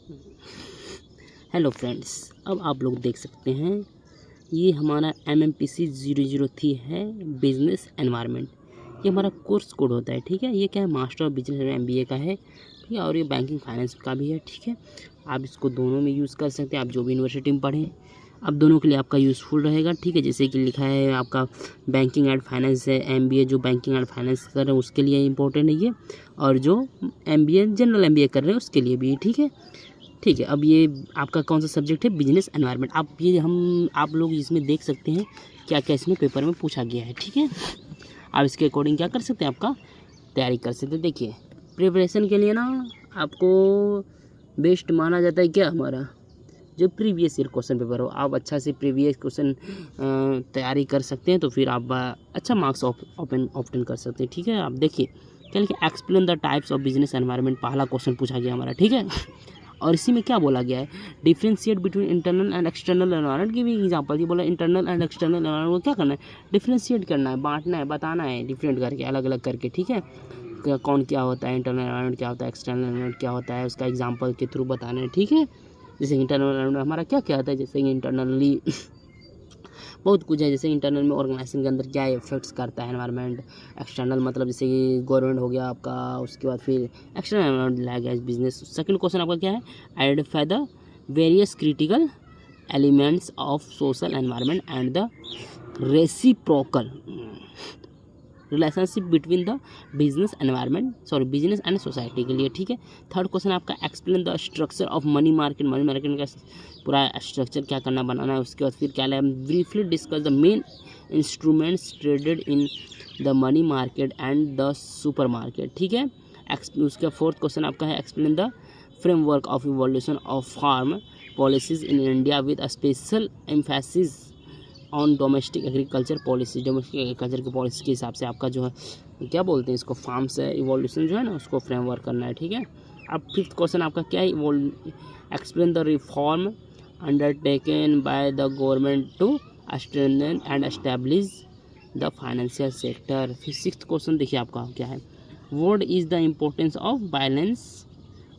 Hello friends, अब आप लोग देख सकते हैं ये हमारा MMPC 003 है, बिजनेस एनवायरनमेंट। ये हमारा कोर्स कोड होता है, ठीक है। ये क्या है, मास्टर ऑफ बिजनेस MBA का है, ठीक है। और ये बैंकिंग फाइनेंस का भी है, ठीक है। आप इसको दोनों में यूज़ कर सकते हैं, आप जो भी यूनिवर्सिटी में पढ़ें, अब दोनों के लिए आपका यूज़फुल रहेगा, ठीक है। जैसे कि लिखा है आपका बैंकिंग एंड फाइनेंस है, MBA जो बैंकिंग एंड फाइनेंस कर रहे हैं उसके लिए इंपॉर्टेंट है ये, और जो MBA जनरल MBA कर रहे हैं उसके लिए भी, ठीक है। ठीक है, अब ये आपका कौन सा सब्जेक्ट है, बिजनेस एनवायरनमेंट। आप लोग इसमें देख सकते हैं क्या क्या इसमें पेपर में पूछा गया है, ठीक है। आप इसके अकॉर्डिंग क्या कर सकते हैं, आपका तैयारी कर सकते हैं। देखिए, प्रिपरेशन के लिए ना आपको बेस्ट माना जाता है क्या, हमारा जो प्रीवियस ईयर क्वेश्चन पेपर हो। आप अच्छा से प्रीवियस क्वेश्चन तैयारी कर सकते हैं तो फिर आप अच्छा मार्क्स ऑप्टेन कर सकते हैं, ठीक है। आप देखिए क्या लिखा, explain the types of business environment, पहला क्वेश्चन पूछा गया हमारा, ठीक है। और इसी में क्या बोला गया है, differentiate between internal and external environment की भी एग्जांपल। ये बोला इंटरनल एंड एक्सटर्नल एनवायरनमेंट को क्या करना है, डिफ्रेंशिएट करना है, बांटना है, बताना है डिफरेंट करके, अलग अलग करके, ठीक है। कौन क्या होता है, इंटरनल एनवायरनमेंट क्या होता है, एक्सटर्नल एनवायरनमेंट क्या होता है, उसका एग्जाम्पल के थ्रू बताना है, ठीक है। जैसे इंटरनल एनवायरनमेंट हमारा क्या क्या आता है, जैसे कि इंटरनली बहुत कुछ है, जैसे इंटरनल में ऑर्गेनाइजेशन के अंदर क्या इफेक्ट्स करता है एनवायरनमेंट। एक्सटर्नल मतलब जैसे कि गवर्नमेंट हो गया आपका, उसके बाद फिर एक्सटर्नल एनवायरनमेंट लाएगा बिजनेस। सेकंड क्वेश्चन आपका क्या है, identify the various critical elements of social environment and the reciprocal relationship between the business business and society के लिए, ठीक है। थर्ड क्वेश्चन आपका, explain the structure of money market का पूरा स्ट्रक्चर क्या करना बनाना है। उसके बाद फिर क्या है, briefly discuss the main instruments traded in the money market and the super market, ठीक है। उसका फोर्थ क्वेश्चन आपका है, explain the framework of evolution of farm policies in India with a special emphasis on domestic agriculture policy. Domestic agriculture की policy के हिसाब से आपका जो है क्या बोलते हैं इसको, फार्म से इवोल्यूशन जो है ना उसको फ्रेमवर्क करना है, ठीक है। अब फिफ्थ क्वेश्चन आपका क्या है, explain the reform undertaken by the government to strengthen and establish the financial sector. फिर सिक्स्थ क्वेश्चन देखिए आपका क्या है, what is the importance of balance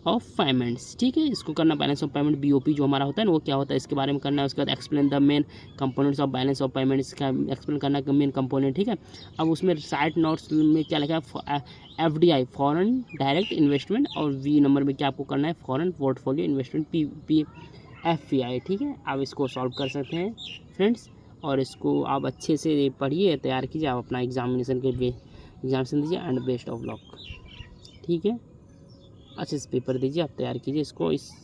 of payments, ठीक है। इसको करना, बैलेंस ऑफ पेमेंट BOP जो हमारा होता है ना वो क्या होता है इसके बारे में करना है। उसके बाद explain the main components of balance of payment, इसका एक्सप्लेन करना है मेन कंपोनेंट, ठीक है। अब उसमें साइड नोट्स में क्या लिखा है, FDI फॉरेन डायरेक्ट इन्वेस्टमेंट, और V नंबर में क्या आपको करना है, फॉरेन पोर्टफोलियो इन्वेस्टमेंट FPI, ठीक है। आप इसको सॉल्व कर सकते हैं फ्रेंड्स, और इसको आप अच्छे से पढ़िए, तैयार कीजिए, आप अपना एग्जामिनेशन दीजिए एंड बेस्ट ऑफ लक, ठीक है। अच्छे से पेपर दीजिए, आप तैयार कीजिए इसको। इस